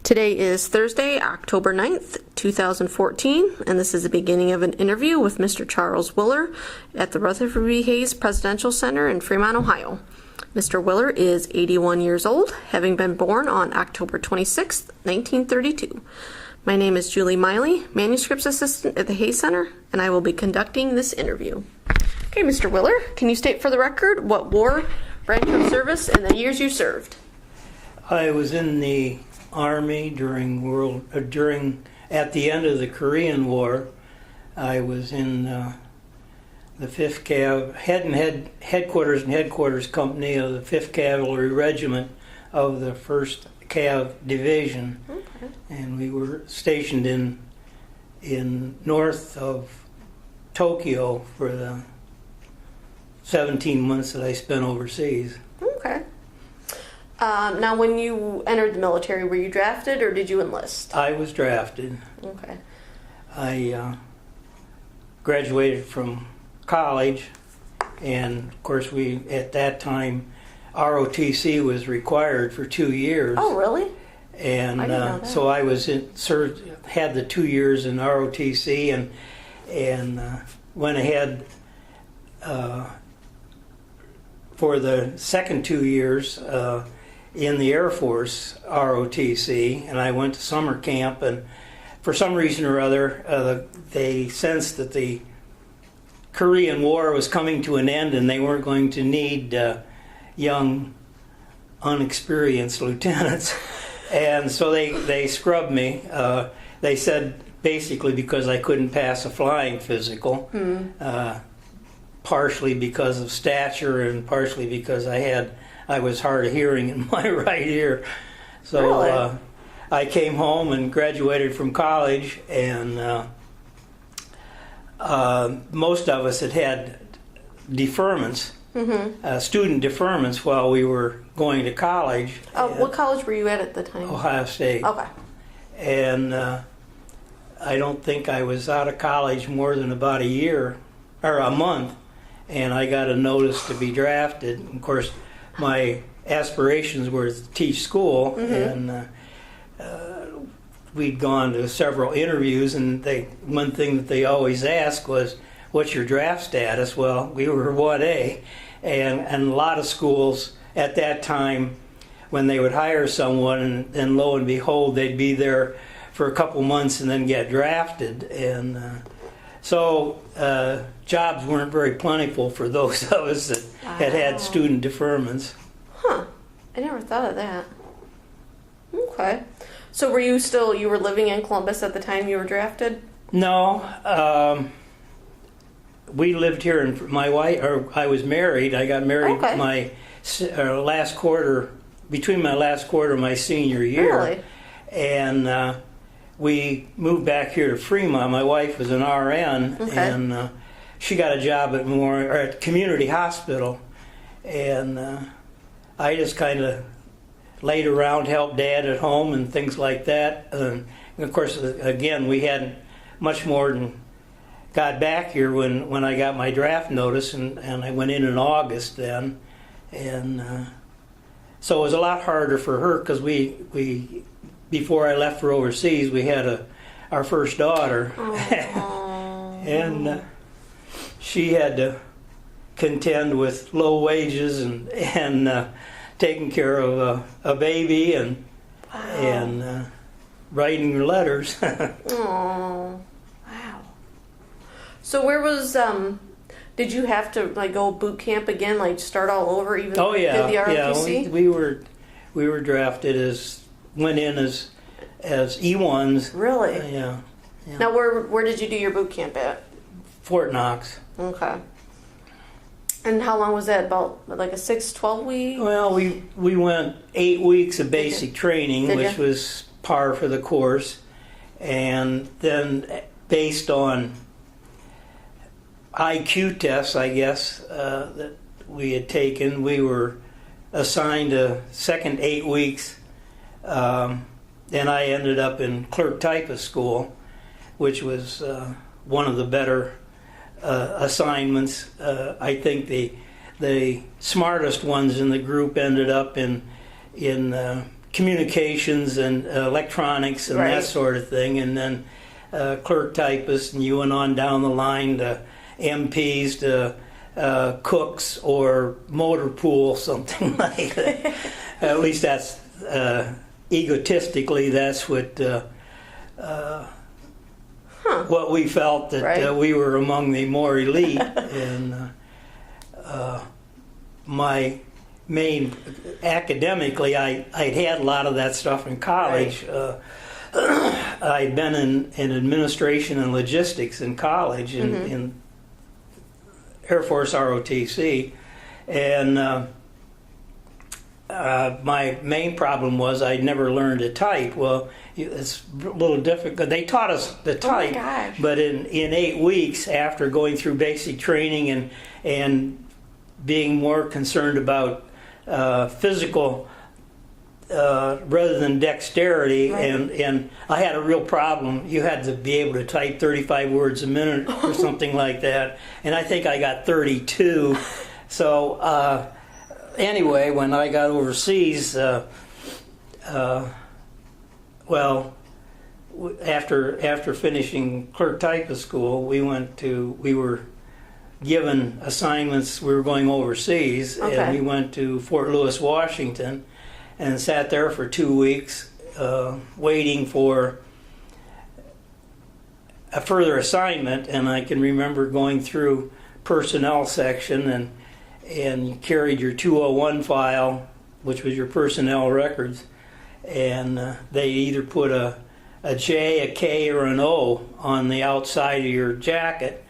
Today is Thursday, October 9th, 2014, and this is the beginning of an interview with Mr. Charles Willer at the Rutherford B. Hayes Presidential Center in Fremont, Ohio. Mr. Willer is 81 years old, having been born on October 26, 1932. My name is Julie Miley, Manuscripts Assistant at the Hayes Center, and I will be conducting this interview. Okay, Mr. Willer, can you state for the record what war, branch of service, and the years you served? I was in the Army at the end of the Korean War. I was in the 5th Cav, headquarters and headquarters company of the 5th Cavalry Regiment of the 1st Cav Division. Okay. And we were stationed in north of Tokyo for the 17 months that I spent overseas. Okay. Now, when you entered the military, were you drafted or did you enlist? I was drafted. Okay. I graduated from college, and of course at that time, ROTC was required for 2 years. Oh, really? And I didn't know that. so I was had the 2 years in ROTC, and went ahead for the second 2 years in the Air Force ROTC, and I went to summer camp, and for some reason or other they sensed that the Korean War was coming to an end and they weren't going to need young, unexperienced lieutenants, and so they scrubbed me. They said basically because I couldn't pass a flying physical, partially because of stature and partially because I was hard of hearing in my right ear. So really? I came home and graduated from college, and most of us had deferments, student deferments while we were going to college. What college were you at the time? Ohio State. Okay. And I don't think I was out of college more than about a year or a month, and I got a notice to be drafted. Of course, my aspirations were to teach school, and we'd gone to several interviews, and one thing that they always asked was, what's your draft status? Well, we were 1A, and a lot of schools at that time, when they would hire someone, and lo and behold, they'd be there for a couple months and then get drafted, and so jobs weren't very plentiful for those of us that had student deferments. Huh. I never thought of that. Okay. So were you were living in Columbus at the time you were drafted? No. We lived here, I was married. I got married my last quarter, between my last quarter and my senior year. Really? And we moved back here to Fremont. My wife was an RN, and she got a job at Community Hospital, and I just kind of laid around, helped Dad at home and things like that. And of course, again, we hadn't much more than got back here when I got my draft notice, and I went in August then, and so it was a lot harder for her because we before I left for overseas, we had our first daughter, and she had to contend with low wages and taking care of a baby and writing her letters. Oh, wow! So where was did you have to go boot camp again, start all over, even though you did the ROTC? Yeah. We were drafted went in as E1s. Really? Yeah. Now, where did you do your boot camp at? Fort Knox. Okay. And how long was that? About a 6-12 week? Well, we went 8 weeks of basic training, which was par for the course, and then based on IQ tests, I guess, that we had taken, we were assigned a second 8 weeks. And I ended up in clerk typist school, which was one of the better assignments. I think the smartest ones in the group ended up in communications and electronics and that sort of thing, and then clerk typist, and you went on down the line to MPs, to cooks or motor pool, something like that. At least that's egotistically, that's what we felt, that we were among the more elite. And my main, academically, I'd had a lot of that stuff in college. I'd been in administration and logistics in college, in Air Force ROTC, and my main problem was I'd never learned to type. Well, it's a little difficult. They taught us to type, but in 8 weeks, after going through basic training and being more concerned about physical rather than dexterity, and I had a real problem. You had to be able to type 35 words a minute or something like that, and I think I got 32. So anyway, when I got overseas, well, after finishing clerk typist school, we were given assignments. We were going overseas, and we went to Fort Lewis, Washington, and sat there for 2 weeks waiting for a further assignment. And I can remember going through personnel section, and you carried your 201 file, which was your personnel records, and they either put a J, a K, or an O on the outside of your jacket.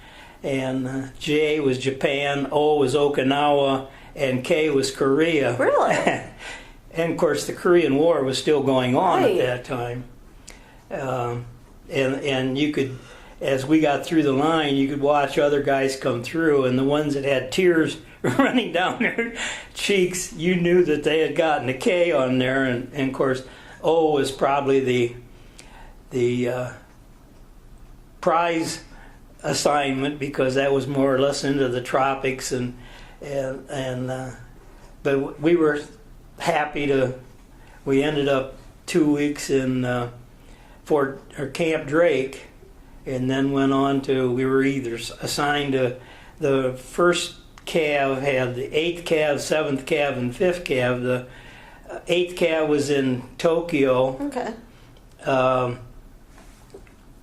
And J was Japan, O was Okinawa, and K was Korea. Really? And of course, the Korean War was still going on at that time. And you could, as we got through the line, you could watch other guys come through, and the ones that had tears running down their cheeks, you knew that they had gotten a K on there. And of course, O was probably the prize assignment, because that was more or less into the tropics, but we were happy we ended up 2 weeks in Camp Drake, and then went on we were either assigned to the first cav, had the 8th cav, 7th cav, and 5th cav. The 8th cav was in Tokyo.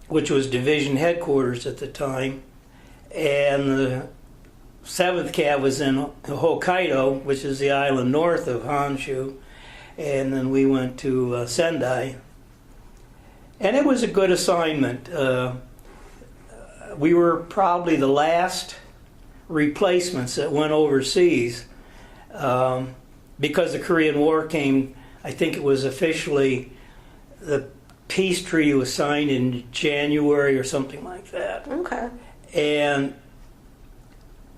Which was division headquarters at the time, and the 7th cav was in Hokkaido, which is the island north of Honshu, and then we went to Sendai, and it was a good assignment. We were probably the last replacements that went overseas, because the Korean War came. I think it was officially the peace treaty was signed in January or something like that.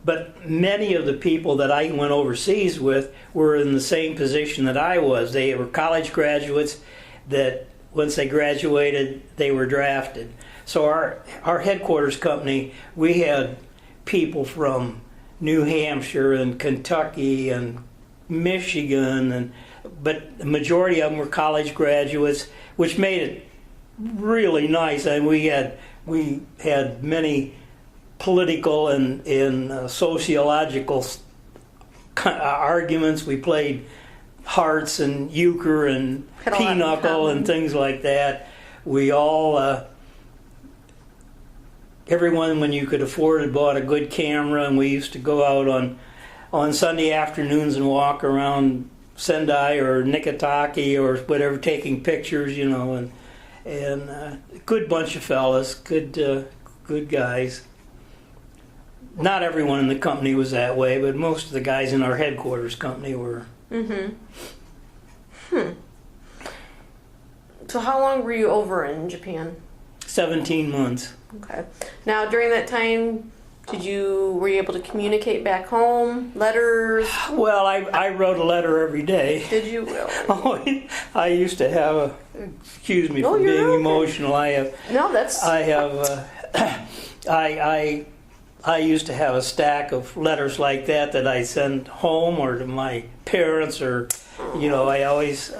But many of the people that I went overseas with were in the same position that I was. They were college graduates that once they graduated, they were drafted. So our headquarters company, we had people from New Hampshire and Kentucky and Michigan, but the majority of them were college graduates, which made it really nice. And we had many political and sociological arguments. We played hearts and euchre and pinochle and things like that. We all, everyone, when you could afford it, bought a good camera, and we used to go out on Sunday afternoons and walk around Sendai or Niigata or whatever, taking pictures, and good bunch of fellas, good guys. Not everyone in the company was that way, but most of the guys in our headquarters company were. So how long were you over in Japan? 17 months. Okay. Now, during that time, were you able to communicate back home? Letters? Well, I wrote a letter every day. Did you really? Oh, I used to have excuse me for being emotional. I used to have a stack of letters like that I send home or to my parents, or I always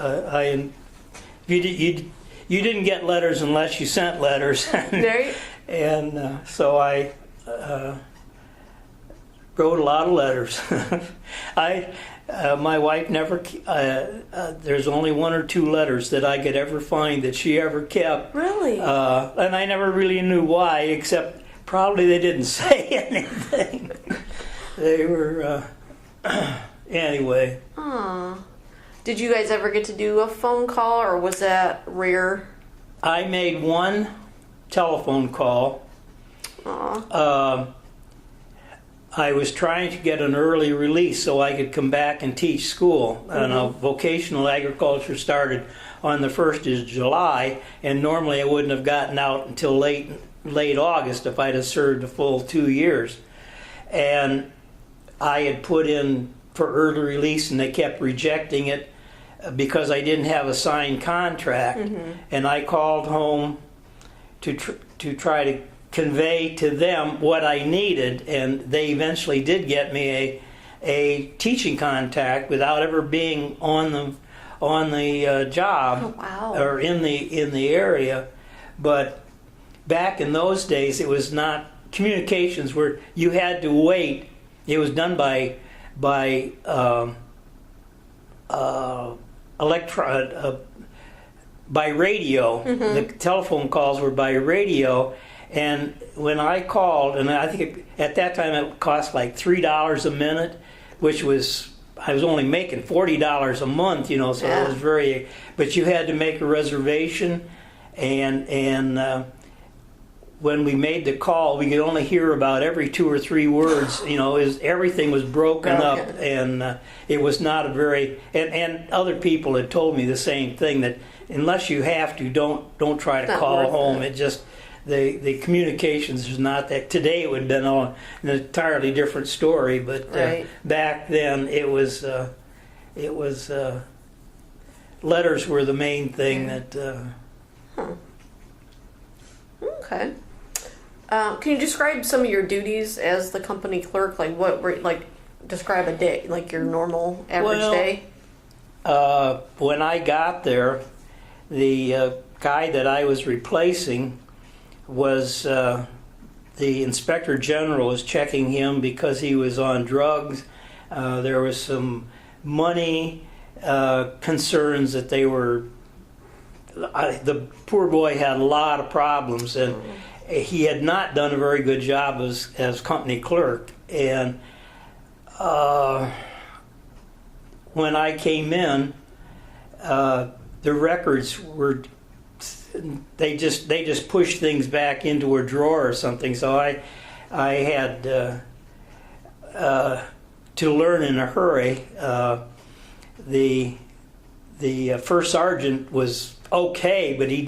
you didn't get letters unless you sent letters. Right. And so I wrote a lot of letters. My wife never. There's only one or two letters that I could ever find that she ever kept. Really? And I never really knew why, except probably they didn't say anything. They were anyway. Aw. Did you guys ever get to do a phone call, or was that rare? I made one telephone call. Aw. I was trying to get an early release so I could come back and teach school. And vocational agriculture started on the 1st of July, and normally I wouldn't have gotten out until late August if I'd have served a full 2 years. And I had put in for early release, and they kept rejecting it because I didn't have a signed contract. And I called home to try to convey to them what I needed, and they eventually did get me a teaching contract without ever being on the job. Oh, wow. Or in the area. But back in those days, it was not communications where you had to wait. It was done by radio. The telephone calls were by radio. And when I called, and I think at that time it cost like $3 a minute, which was, I was only making $40 a month, so Yeah. it was very, but you had to make a reservation, and when we made the call, we could only hear about every 2 or 3 words, everything was broken up, and it was not a very, and other people had told me the same thing, that unless you have to, don't try to call home. It just, the communications is not that. Today it would have been an entirely different story, but back then it was letters were the main thing that. Okay. Can you describe some of your duties as the company clerk? Like what were describe a day, like your normal average day? When I got there, the guy that I was replacing was the inspector general was checking him because he was on drugs. There was some money concerns that they were. The poor boy had a lot of problems, and he had not done a very good job as company clerk. And when I came in, the records were. They just pushed things back into a drawer or something. So I had to learn in a hurry. The first sergeant was okay, but he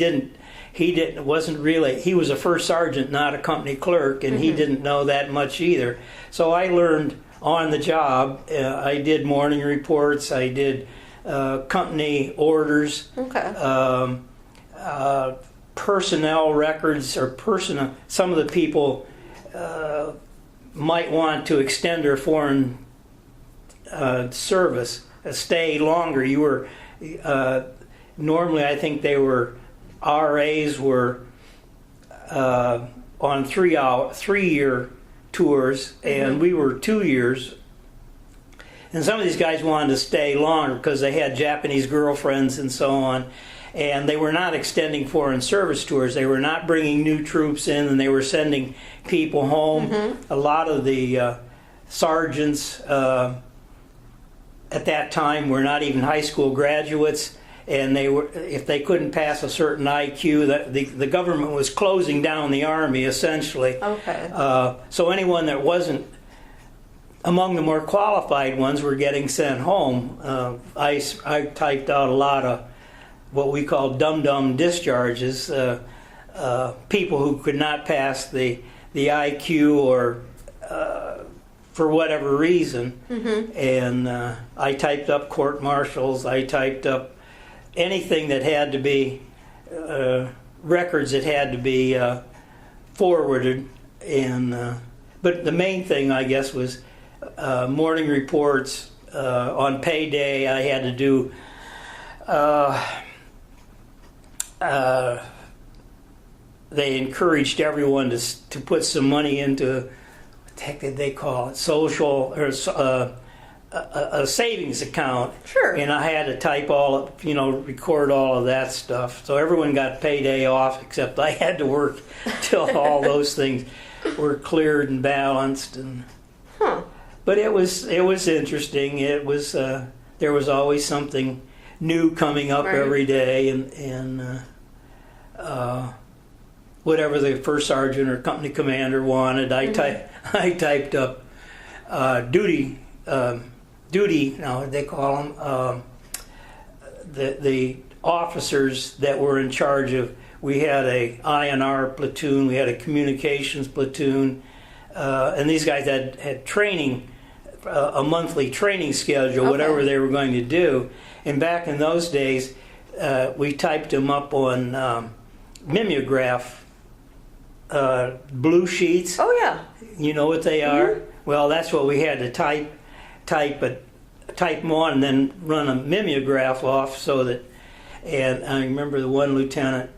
was a first sergeant, not a company clerk, and he didn't know that much either. So I learned on the job. I did morning reports. I did company orders. Okay. Personnel records, or some of the people might want to extend their foreign service, stay longer. You were normally, I think they were RAs were on 3-year tours, and we were 2 years. And some of these guys wanted to stay longer because they had Japanese girlfriends and so on. And they were not extending foreign service tours. They were not bringing new troops in, and they were sending people home. A lot of the sergeants at that time were not even high school graduates, and if they couldn't pass a certain IQ, the government was closing down the Army essentially. Okay. So anyone that wasn't among the more qualified ones were getting sent home. I typed out a lot of what we call dum-dum discharges, people who could not pass the IQ or for whatever reason. And I typed up court-martials. I typed up anything that had to be records that had to be forwarded. And but the main thing, I guess, was morning reports. On payday, I had to do they encouraged everyone to put some money into, what the heck did they call it, social, or a savings account. Sure. And I had to type record all of that stuff. So everyone got payday off, except I had to work till all those things were cleared and balanced. And but it was interesting. It was there was always something new coming up every day, and whatever the first sergeant or company commander wanted, I typed up duty. Now they call them the officers that were in charge of. We had a INR platoon, we had a communications platoon, and these guys had training, a monthly training schedule, whatever they were going to do. And back in those days, we typed them up on mimeograph blue sheets. Oh yeah. You know what they are? Well, that's what we had to type them on and then run a mimeograph off so that. And I remember the one lieutenant.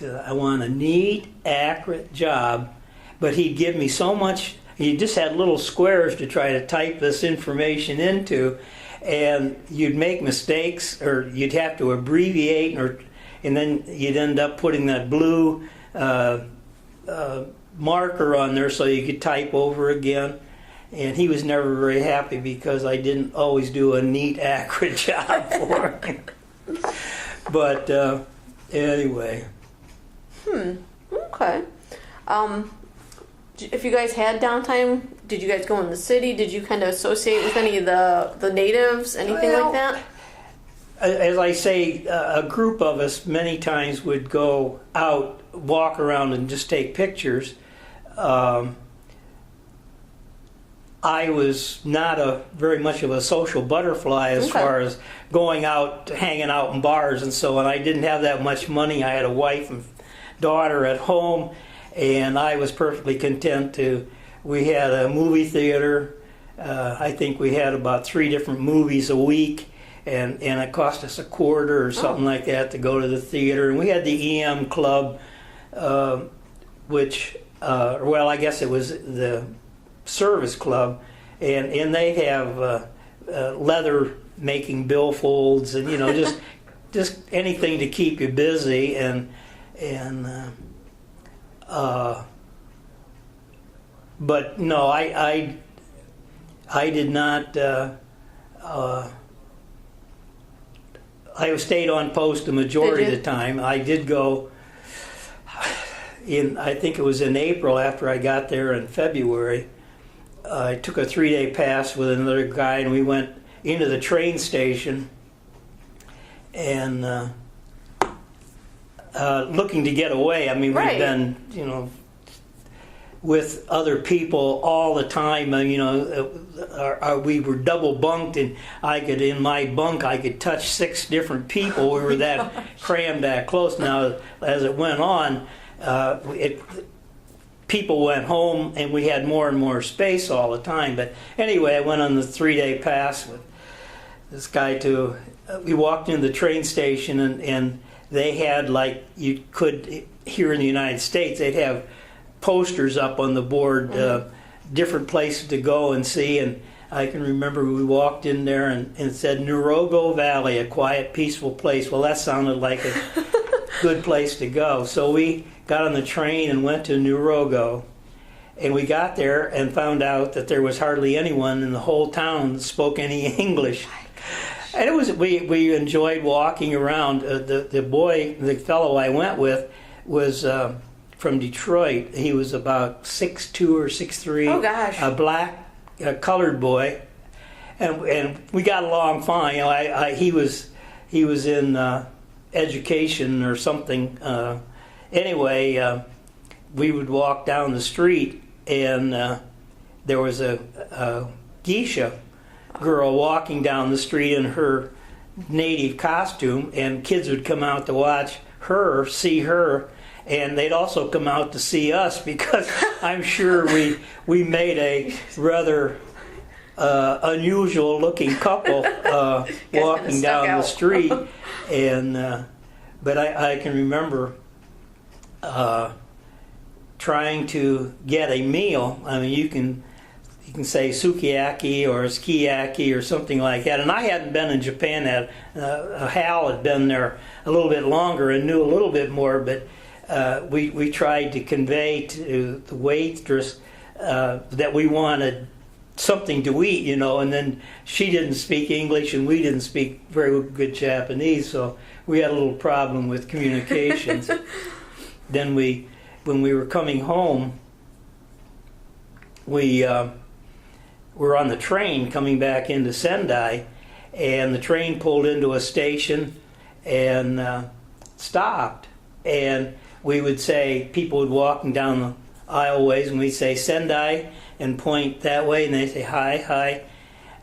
I want a neat, accurate job, but he'd give me so much. He just had little squares to try to type this information into, and you'd make mistakes, or you'd have to abbreviate, and then you'd end up putting that blue marker on there so you could type over again. And he was never very happy because I didn't always do a neat, accurate job for him. But anyway. Okay. If you guys had downtime, did you guys go in the city? Did you kind of associate with any of the natives, anything like that? As I say, a group of us many times would go out, walk around, and just take pictures. I was not very much of a social butterfly as far as going out, hanging out in bars and so on. I didn't have that much money. I had a wife and daughter at home, and I was perfectly content to. We had a movie theater. I think we had about 3 different movies a week, and it cost us $0.25 or something like that to go to the theater. And we had the EM club, which, I guess it was the service club, and they have leather making billfolds, and just anything to keep you busy, and but no, I did not. I stayed on post the majority of the time. I did go I think it was in April after I got there in February. I took a 3-day pass with another guy, and we went into the train station and looking to get away. I mean, we've been, with other people all the time. We were double bunked, and in my bunk, I could touch 6 different people. We were that crammed that close. Now, as it went on, people went home, and we had more and more space all the time. But anyway, I went on the 3-day pass with this guy to. We walked into the train station, and they had, like you could here in the United States, they'd have posters up on the board, different places to go and see. And I can remember we walked in there and it said Nurogo Valley, a quiet, peaceful place. Well, that sounded like a good place to go. So we got on the train and went to Nurogo. And we got there and found out that there was hardly anyone in the whole town that spoke any English. And it was we enjoyed walking around. The fellow I went with was from Detroit. He was about 6'2" or 6'3". Oh gosh! A black, colored boy, and we got along fine. He was in education or something. Anyway, we would walk down the street, and there was a geisha girl walking down the street in her native costume, and kids would come out to watch her, see her, and they'd also come out to see us because I'm sure we made a rather unusual looking couple walking down the street, and but I can remember trying to get a meal. I mean, you can say sukiyaki or skiyaki or something like that. And I hadn't been in Japan yet. Hal had been there a little bit longer and knew a little bit more, but we tried to convey to the waitress that we wanted something to eat, and then she didn't speak English and we didn't speak very good Japanese, so we had a little problem with communications. Then when we were coming home, we were on the train coming back into Sendai, and the train pulled into a station and stopped. And we would say, people would walking down the aisleways, and we'd say Sendai and point that way, and they'd say hi, hi.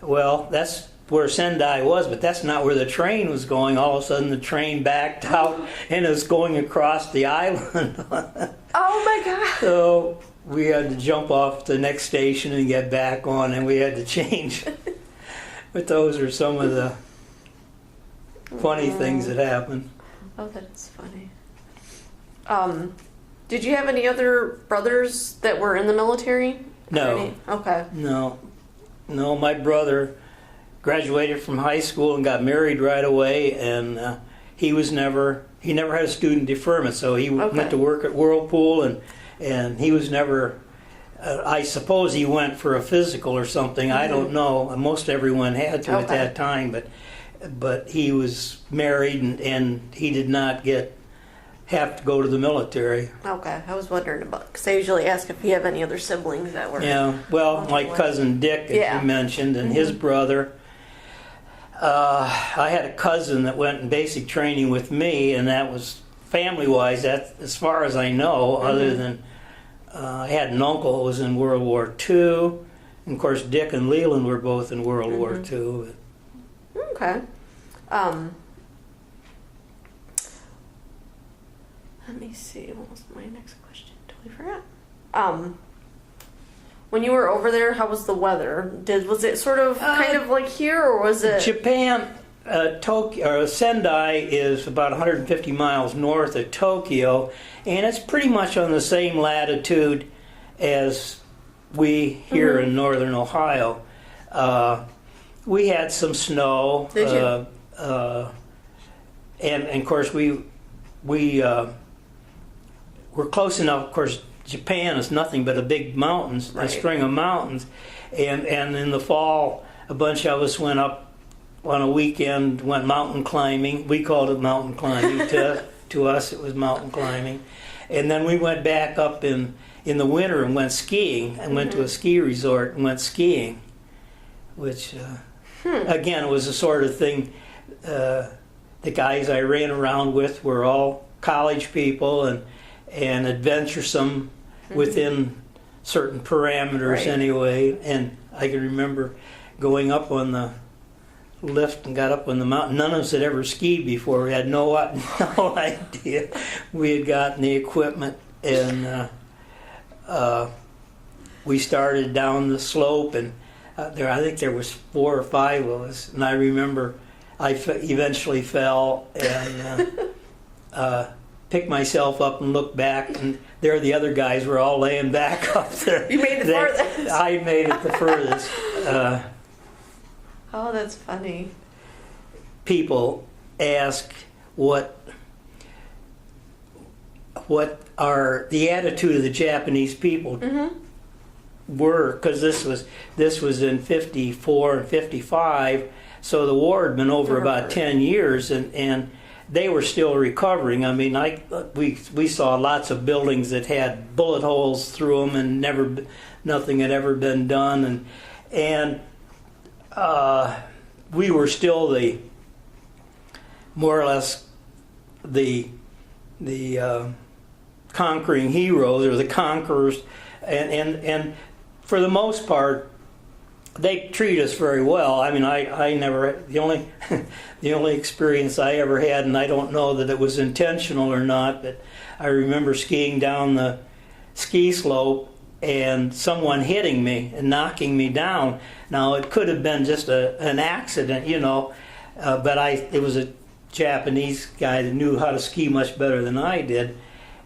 Well, that's where Sendai was, but that's not where the train was going. All of a sudden the train backed out and it was going across the island. Oh my God. So we had to jump off the next station and get back on, and we had to change. But those are some of the funny things that happened. Oh, that is funny. Did you have any other brothers that were in the military? No. Okay. No, my brother graduated from high school and got married right away, and he never had a student deferment, so he went to work at Whirlpool, and he was never, I suppose he went for a physical or something, I don't know, most everyone had to at that time, but he was married and he did not have to go to the military. Okay, I was wondering about, because I usually ask if you have any other siblings that were... Yeah, well, my cousin Dick, as you mentioned, and his brother. I had a cousin that went in basic training with me, and that was family-wise, that's as far as I know, other than I had an uncle who was in World War II, and of course Dick and Leland were both in World War II. Okay. Let me see, what was my next question? Totally forgot. When you were over there, how was the weather? Was it sort of kind of like here, or was it... Japan, Tokyo, or Sendai is about 150 miles north of Tokyo, and it's pretty much on the same latitude as we here in northern Ohio. We had some snow. Did you? And of course we were close enough. Of course, Japan is nothing but a big mountains, a string of mountains, and in the fall, a bunch of us went up on a weekend, went mountain climbing. We called it mountain climbing. To us, it was mountain climbing, and then we went back up in the winter and went skiing, and went to a ski resort and went skiing, which again was the sort of thing. The guys I ran around with were all college people and adventuresome within certain parameters anyway. And I can remember going up on the lift and got up on the mountain. None of us had ever skied before. We had no idea. We had gotten the equipment, and we started down the slope, and I think there was 4 or 5 of us, and I remember I eventually fell and picked myself up and looked back, and there the other guys were all laying back up there. You made the furthest. I made it the furthest. Oh, that's funny. People ask what are the attitude of the Japanese people were, because this was in 54 and 55, so the war had been over about 10 years, and they were still recovering. I mean, we saw lots of buildings that had bullet holes through them, and nothing had ever been done, and we were still more or less the conquering heroes, or the conquerors, and for the most part, they treat us very well. I mean, I never, the only experience I ever had, and I don't know that it was intentional or not, but I remember skiing down the ski slope and someone hitting me and knocking me down. Now, it could have been just an accident, but it was a Japanese guy that knew how to ski much better than I did.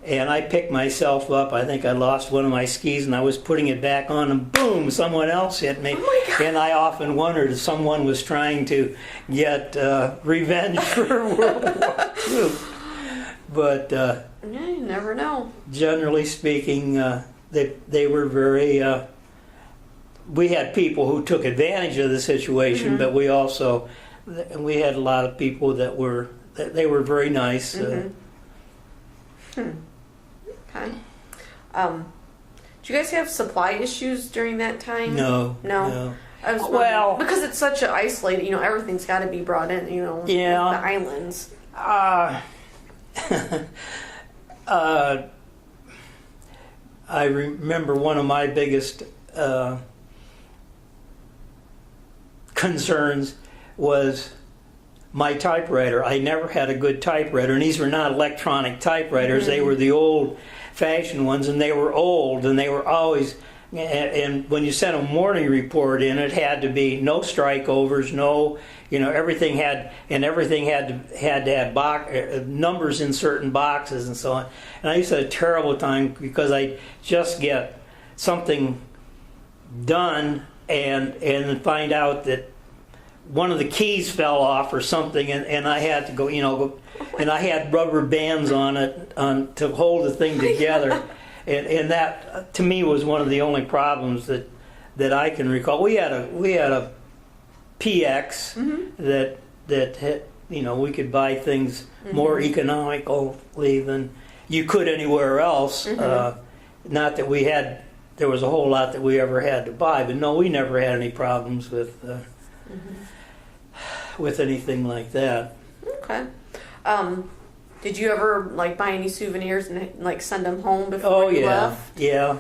And I picked myself up. I think I lost one of my skis, and I was putting it back on, and boom, someone else hit me. Oh my God. And I often wondered if someone was trying to get revenge for World War II. But Yeah, you never know. generally speaking, they were very. We had people who took advantage of the situation, but we had a lot of people that were very nice. Okay. Do you guys have supply issues during that time? No. I was Well- because it's such an isolated, everything's got to be brought in, Yeah. the islands. I remember one of my biggest concerns was my typewriter. I never had a good typewriter, and these were not electronic typewriters. They were the old-fashioned ones, and they were old, and they were always. And when you sent a morning report in, it had to be no strikeovers, no, everything had to have numbers in certain boxes and so on. And I used to have a terrible time because I just get something done and then find out that one of the keys fell off or something, and I had to go, and I had rubber bands on it to hold the thing together. And that, to me, was one of the only problems that I can recall. We had a PX that had, we could buy things more economically than you could anywhere else. Not that there was a whole lot that we ever had to buy, but no, we never had any problems with anything like that. Okay. Did you ever buy any souvenirs and send them home before you left? Yeah.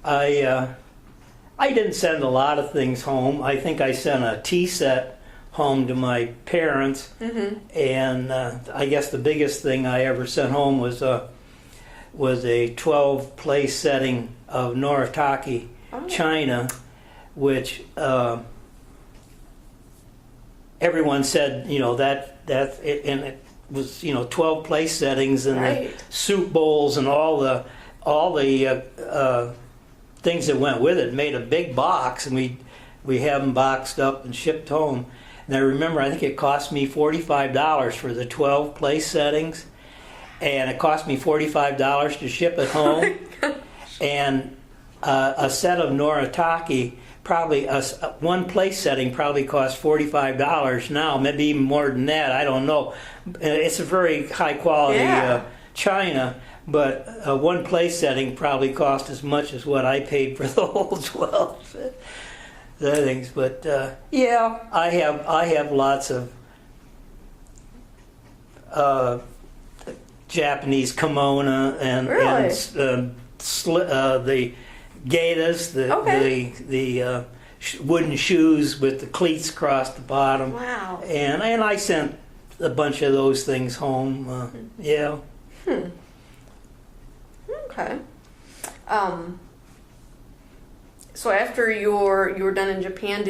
I didn't send a lot of things home. I think I sent a tea set home to my parents, and I guess the biggest thing I ever sent home was a 12-place setting of Noritake, China, which everyone said that and it was 12 place settings and the soup bowls and all the things that went with it. Made a big box, and we have them boxed up and shipped home. And I remember, I think it cost me $45 for the 12 place settings, and it cost me $45 to ship it home. And a set of Noritake, probably one place setting probably costs $45 now, maybe even more than that. I don't know. It's a very high quality china, but one place setting probably cost as much as what I paid for the whole 12 settings. But I have lots of Japanese kimono and the gaitas, the wooden shoes with the cleats across the bottom. Wow. And I sent a bunch of those things home. Okay. So after you were done in Japan,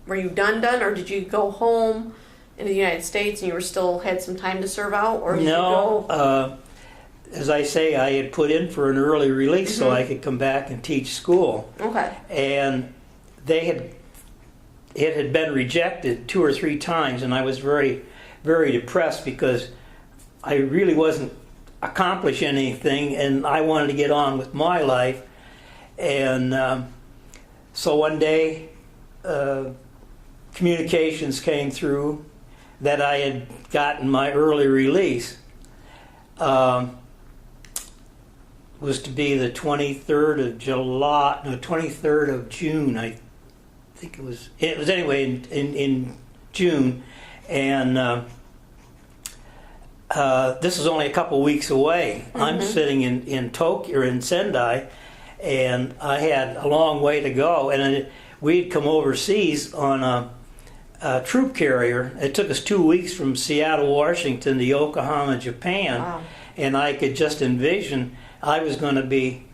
were you done, or did you go home into the United States and you still had some time to serve out, or did you go? As I say, I had put in for an early release so I could come back and teach school. Okay. And it had been rejected 2 or 3 times, and I was very, very depressed because I really wasn't accomplishing anything, and I wanted to get on with my life. And so one day, communications came through that I had gotten my early release. Was to be the 23rd of July, no, 23rd of June, I think it was anyway in June, and this is only a couple weeks away. I'm sitting in Tokyo, or in Sendai, and I had a long way to go, and we'd come overseas on a troop carrier. It took us 2 weeks from Seattle, Washington to Yokohama, Japan. Wow. And I could just envision I was going to be,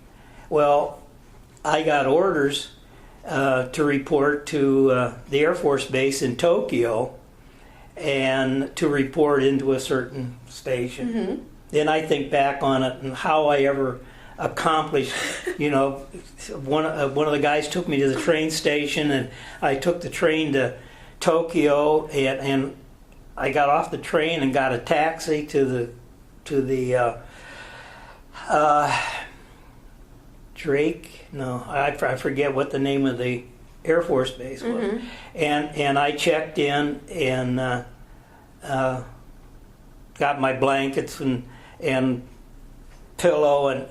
I got orders to report to the Air Force Base in Tokyo, and to report into a certain station. Mm-hmm. Then I think back on it and how I ever accomplished, one of the guys took me to the train station, and I took the train to Tokyo, and I got off the train and got a taxi to the Drake. No, I forget what the name of the Air Force base was. Mm-hmm. And I checked in and got my blankets and pillow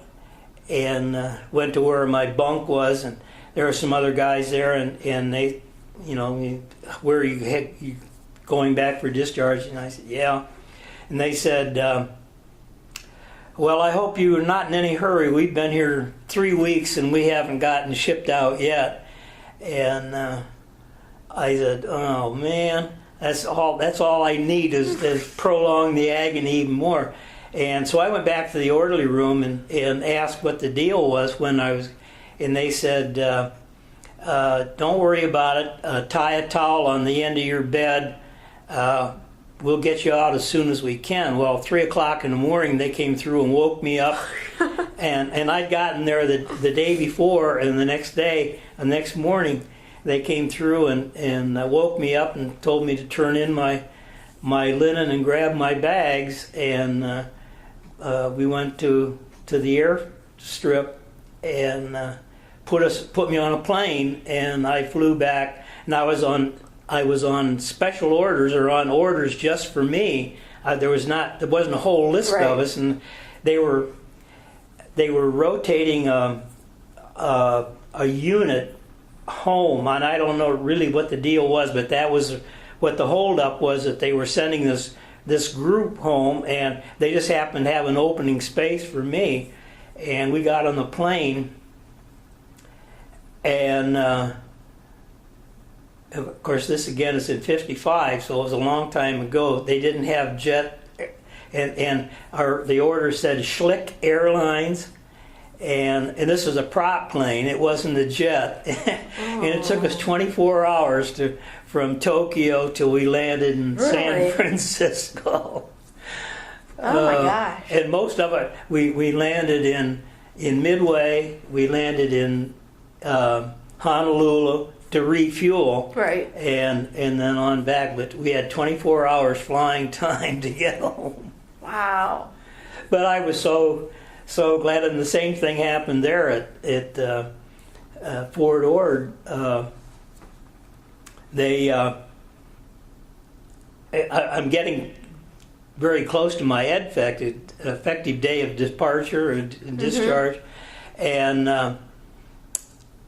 and went to where my bunk was, and there were some other guys there, and they, where are you going back for discharge? And I said, yeah. And they said, well, I hope you're not in any hurry. We've been here 3 weeks and we haven't gotten shipped out yet. And I said, oh man, that's all I need is prolong the agony even more. And so I went back to the orderly room and asked what the deal was and they said, don't worry about it. Tie a towel on the end of your bed. We'll get you out as soon as we can. Well, 3 o'clock in the morning, they came through and woke me up. and I'd gotten there the day before, and the next morning, they came through and woke me up and told me to turn in my linen and grab my bags. And we went to the airstrip and put me on a plane, and I flew back. And I was on special orders, or on orders just for me. There wasn't a whole list of us, and they were rotating a unit home, and I don't know really what the deal was, but that was what the holdup was, that they were sending this group home, and they just happened to have an opening space for me, and we got on the plane, and of course this again is in '55, so it was a long time ago. They didn't have jet, and the order said Schlick Airlines. And this was a prop plane. It wasn't a jet. And it took us 24 hours from Tokyo till we landed in San Francisco. Oh my gosh. And most of it, we landed in Midway. We landed in Honolulu to refuel. Right. And then on back. But we had 24 hours flying time to get home. Wow. But I was so glad, and the same thing happened there at Fort Ord. I'm getting very close to my effective day of departure and discharge, and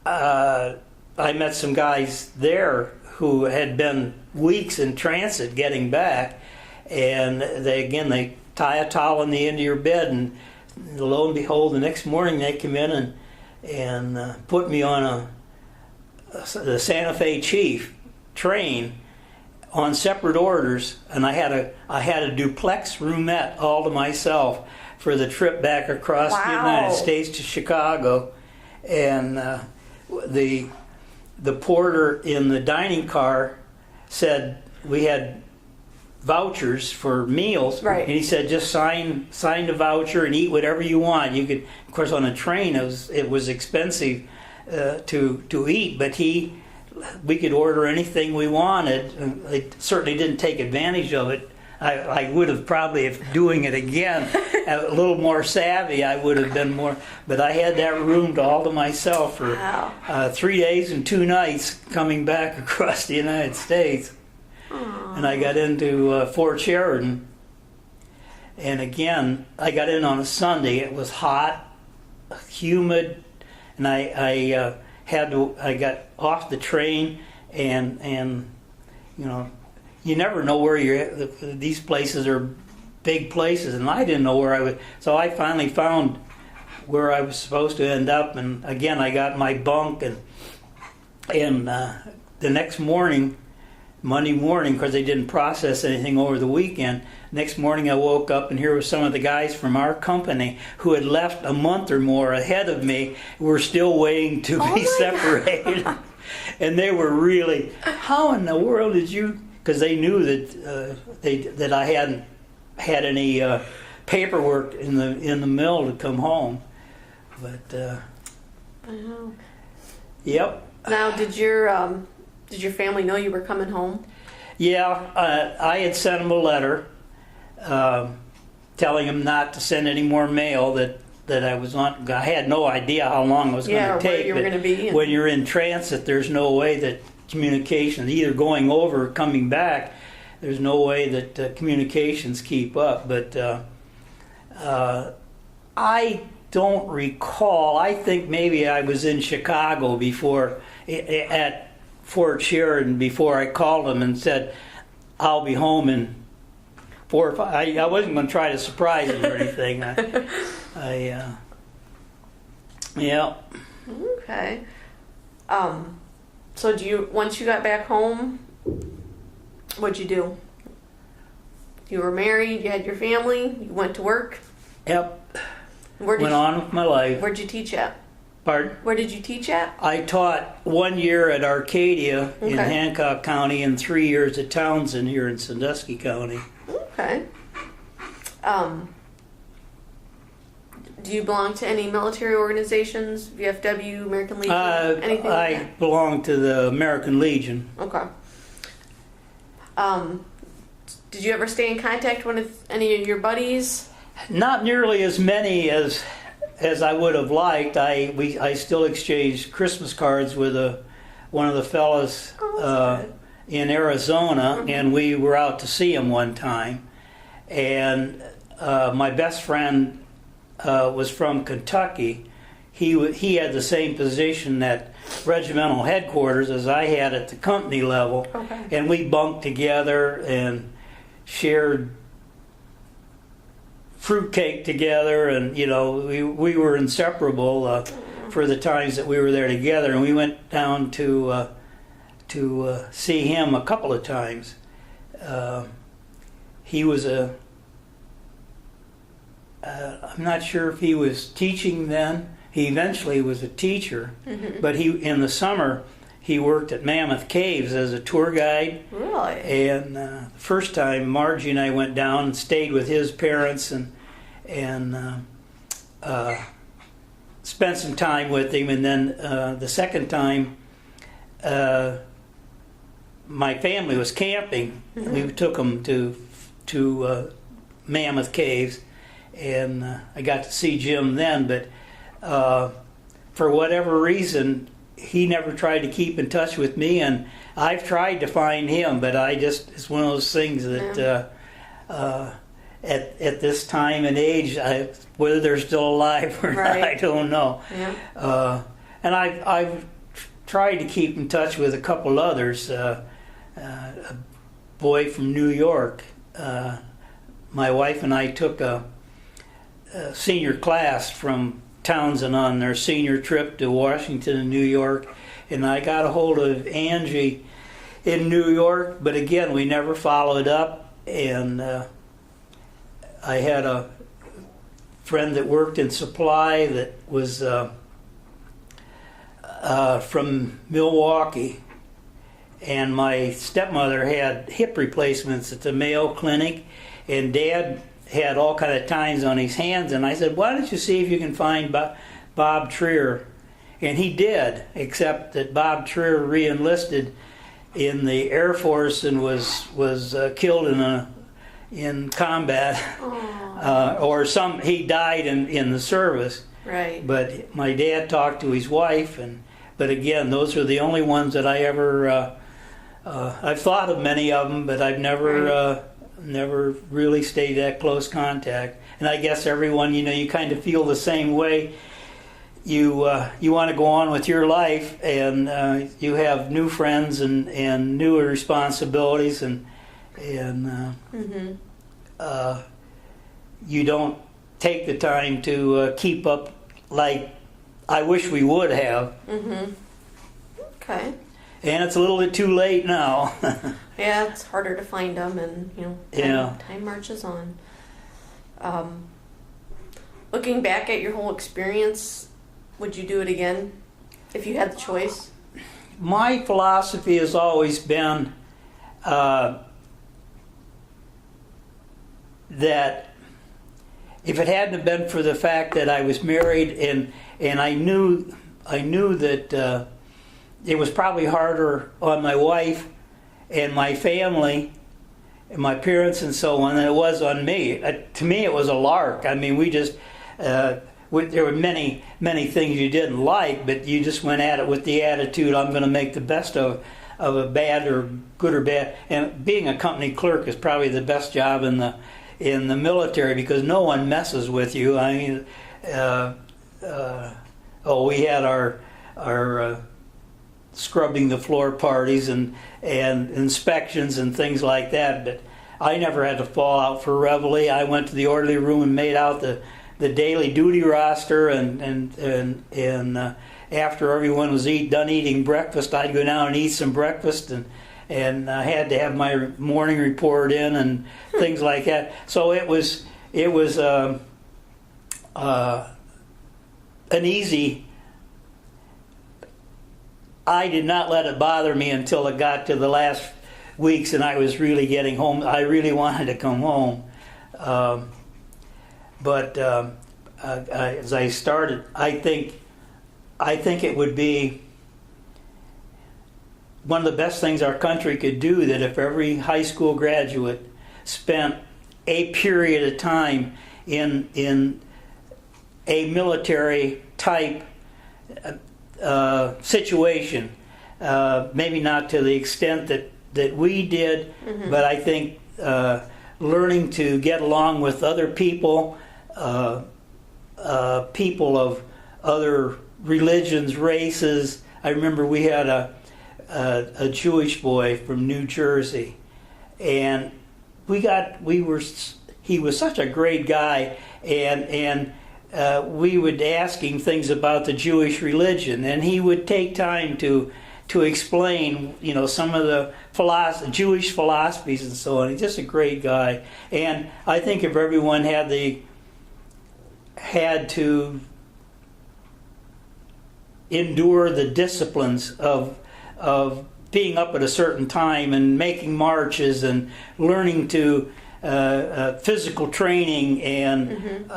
I met some guys there who had been weeks in transit getting back, and they tie a towel on the end of your bed, and lo and behold, the next morning they come in and put me on the Santa Fe Chief train on separate orders, and I had a duplex roomette all to myself for the trip back across the United States to Chicago, and the porter in the dining car said we had vouchers for meals, right. And he said just sign the voucher and eat whatever you want. You could, of course, on a train it was expensive to eat, but we could order anything we wanted. I certainly didn't take advantage of it. I would have probably, if doing it again, a little more savvy, I would have been more. But I had that room all to myself for 3 days and 2 nights coming back across the United States. Aww. And I got into Fort Sheridan, and again I got in on a Sunday. It was hot, humid, and I got off the train, and you never know where these places are big places, and I didn't know where I would. So I finally found where I was supposed to end up, and again I got my bunk, and the next morning. Monday morning, because they didn't process anything over the weekend. Next morning I woke up, and here were some of the guys from our company who had left a month or more ahead of me, were still waiting to be separated. And they were really, how in the world did you because they knew that I hadn't had any paperwork in the mill to come home. But I know. Yep. Now, did your family know you were coming home? Yeah, I had sent them a letter telling them not to send any more mail. That I was on. I had no idea how long it was going to take. Where you were going to be. When you're in transit, there's no way that communication, either going over or coming back, there's no way that communications keep up. But I don't recall. I think maybe I was in Chicago before, at Fort Sheridan, before I called them and said, I'll be home in 4 or 5. I wasn't going to try to surprise them or anything. Yeah. Okay. So once you got back home, what'd you do? You were married, you had your family, you went to work? Yep. Went on with my life. Where'd you teach at? Pardon? Where did you teach at? I taught 1 year at Arcadia in Hancock County and 3 years at Townsend here in Sandusky County. Okay. Do you belong to any military organizations? VFW, American Legion, anything like that? I belong to the American Legion. Okay. Did you ever stay in contact with any of your buddies? Not nearly as many as I would have liked. I still exchanged Christmas cards with one of the fellas in Arizona, and we were out to see him one time. And my best friend was from Kentucky. He had the same position at regimental headquarters as I had at the company level, and we bunked together and shared fruitcake together, and we were inseparable for the times that we were there together. And we went down to see him a couple of times. He was I'm not sure if he was teaching then. He eventually was a teacher, but in the summer he worked at Mammoth Caves as a tour guide. Really? And the first time Margie and I went down and stayed with his parents and spent some time with him. And then the second time my family was camping. We took them to Mammoth Caves, and I got to see Jim then. But for whatever reason, he never tried to keep in touch with me, and I've tried to find him, but it's one of those things that at this time and age, whether they're still alive or not, I don't know. Yeah. And I've tried to keep in touch with a couple others. A boy from New York. My wife and I took a senior class from Townsend on their senior trip to Washington and New York, and I got a hold of Angie in New York, but again we never followed up. And I had a friend that worked in supply that was from Milwaukee, and my stepmother had hip replacements at the Mayo Clinic, and Dad had all kind of times on his hands, and I said, why don't you see if you can find Bob Trier? And he did, except that Bob Trier re-enlisted in the Air Force and was killed in combat, he died in the service. Right. But my dad talked to his wife, but again, those are the only ones that I ever. I've thought of many of them, but I've never really stayed that close contact. And I guess everyone, you kind of feel the same way. You want to go on with your life, and you have new friends and new responsibilities, and you don't take the time to keep up like I wish we would have. Okay. And it's a little bit too late now. Yeah, it's harder to find them, and time marches on. Looking back at your whole experience, would you do it again if you had the choice? My philosophy has always been, that if it hadn't been for the fact that I was married and I knew that it was probably harder on my wife and my family and my parents and so on than it was on me. To me, it was a lark. I mean, we just there were many things you didn't like, but you just went at it with the attitude, I'm going to make the best of a bad or good or bad. And being a company clerk is probably the best job in the military because no one messes with you. I mean, we had our scrubbing the floor parties and inspections and things like that, but I never had to fall out for reveille. I went to the orderly room and made out the daily duty roster, and after everyone was done eating breakfast, I'd go down and eat some breakfast, and I had to have my morning report in and things like that. So it was an easy. I did not let it bother me until it got to the last weeks and I was really getting home. I really wanted to come home. But as I started, I think it would be one of the best things our country could do, that if every high school graduate spent a period of time in a military type situation, maybe not to the extent that we did, but I think learning to get along with other people, people of other religions, races. I remember we had a Jewish boy from New Jersey, and he was such a great guy, and we would ask him things about the Jewish religion, and he would take time to explain, some of the Jewish philosophies and so on. He's just a great guy, and I think if everyone had to endure the disciplines of being up at a certain time and making marches and learning to physical training, and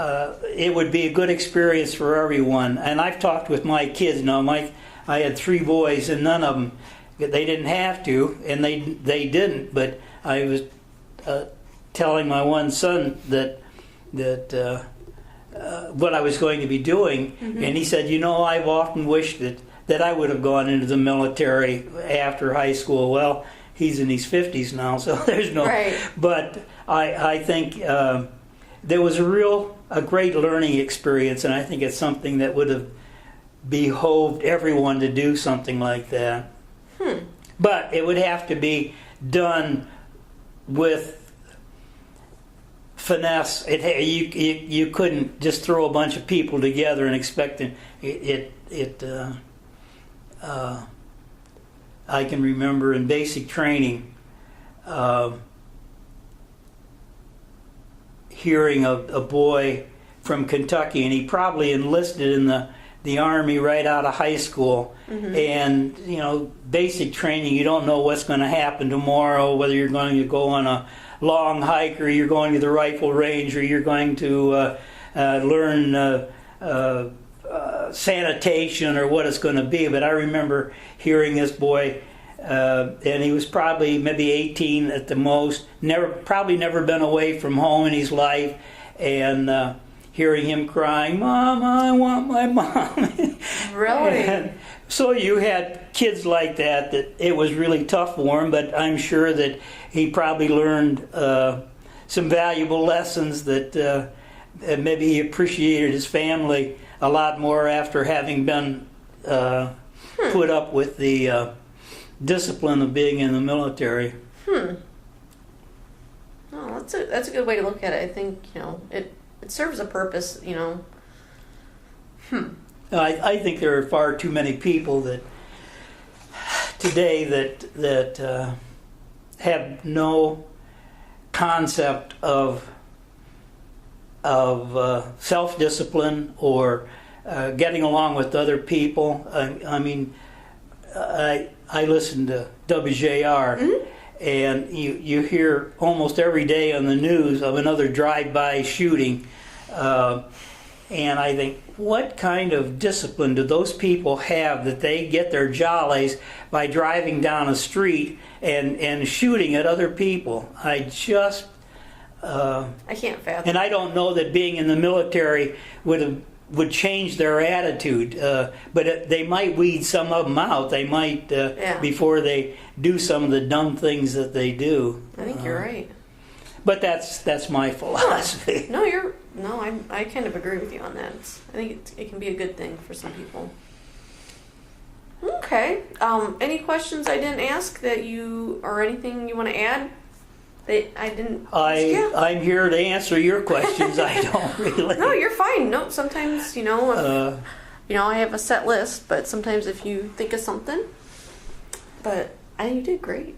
it would be a good experience for everyone. And I've talked with my kids. I had 3 boys, and none of them, they didn't have to, and they didn't. But I was telling my one son that what I was going to be doing, and he said, I've often wished that I would have gone into the military after high school. Well, he's in his 50s now, so there's no. Right. But I think there was a great learning experience, and I think it's something that would have behoved everyone to do something like that. But it would have to be done with finesse. You couldn't just throw a bunch of people together and expect it. I can remember in basic training hearing a boy from Kentucky, and he probably enlisted in the Army right out of high school. And basic training, you don't know what's going to happen tomorrow, whether you're going to go on a long hike, or you're going to the rifle range, or you're going to learn sanitation, or what it's going to be. But I remember hearing this boy, and he was probably maybe 18 at the most, probably never been away from home in his life, and hearing him crying, "Mom, I want my mom." Really? And so you had kids like that it was really tough for him, but I'm sure that he probably learned some valuable lessons that maybe he appreciated his family a lot more after having been put up with the discipline of being in the military. Oh, that's a good way to look at it. I think it serves a purpose. I think there are far too many people that today that have no concept of self-discipline or getting along with other people. I mean, I listen to WJR, and you hear almost every day on the news of another drive-by shooting. And I think, what kind of discipline do those people have that they get their jollies by driving down a street and shooting at other people? I just... I can't fathom. And I don't know that being in the military would change their attitude, but they might weed some of them out. They might, before they do some of the dumb things that they do. I think you're right. But that's my philosophy. I kind of agree with you on that. I think it can be a good thing for some people. Okay. Any questions I didn't ask or anything you want to add that I didn't? I'm here to answer your questions. I don't really. No, you're fine. No, sometimes I have a set list, but sometimes if you think of something, but I think you did great.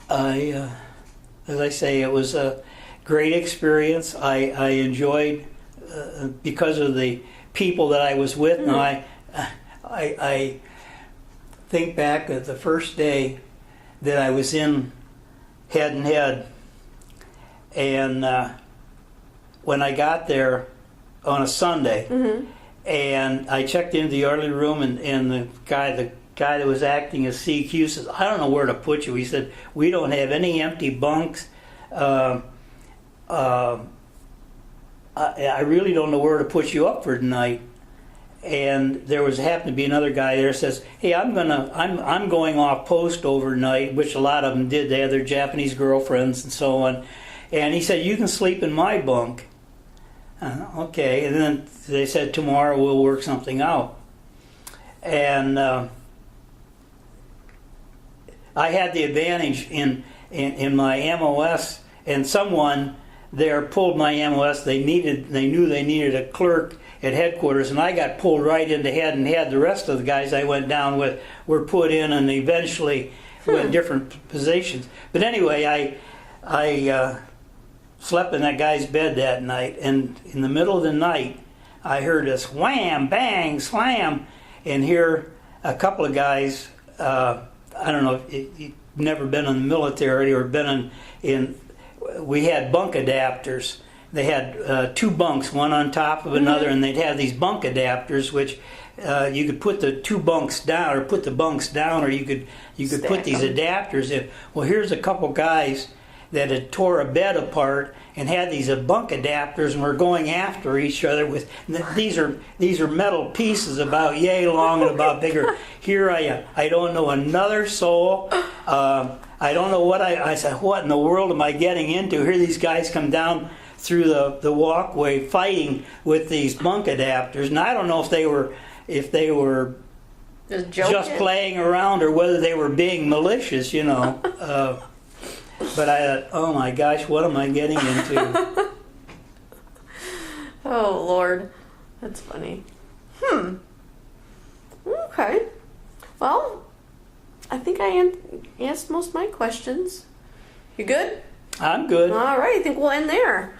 As I say, it was a great experience. I enjoyed because of the people that I was with. Mm-hmm. And I think back at the first day that I was in head and head, and when I got there on a Sunday, mm-hmm. and I checked into the early room, and the guy that was acting as CQ says, "I don't know where to put you." He said, "We don't have any empty bunks. I really don't know where to put you up for tonight." And there happened to be another guy there says, "Hey, I'm going off post overnight," which a lot of them did. They had their Japanese girlfriends and so on. And he said, "You can sleep in my bunk." Okay. And then they said, "Tomorrow we'll work something out." And I had the advantage in my MOS, and someone there pulled my MOS. They knew they needed a clerk at headquarters, and I got pulled right into head and head. The rest of the guys I went down with were put in, and eventually went different positions. But anyway, I slept in that guy's bed that night, and in the middle of the night, I heard this wham, bang, slam, and here a couple of guys. I don't know if you've never been in the military or been in. We had bunk adapters. They had two bunks, one on top of another, mm-hmm. and they'd have these bunk adapters, which you could put the two bunks down, or put the bunks down, or you could put these adapters in. Well, here's a couple guys that had tore a bed apart and had these bunk adapters, and were going after each other with these are metal pieces about yay long and about bigger. Here I am. I don't know another soul. I don't know what I said. What in the world am I getting into? Here these guys come down through the walkway fighting with these bunk adapters, and I don't know if they were just playing around or whether they were being malicious, But I thought, oh my gosh, what am I getting into? Oh Lord, that's funny. Okay. Well, I think I asked most of my questions. You good? I'm good. All right, I think we'll end there.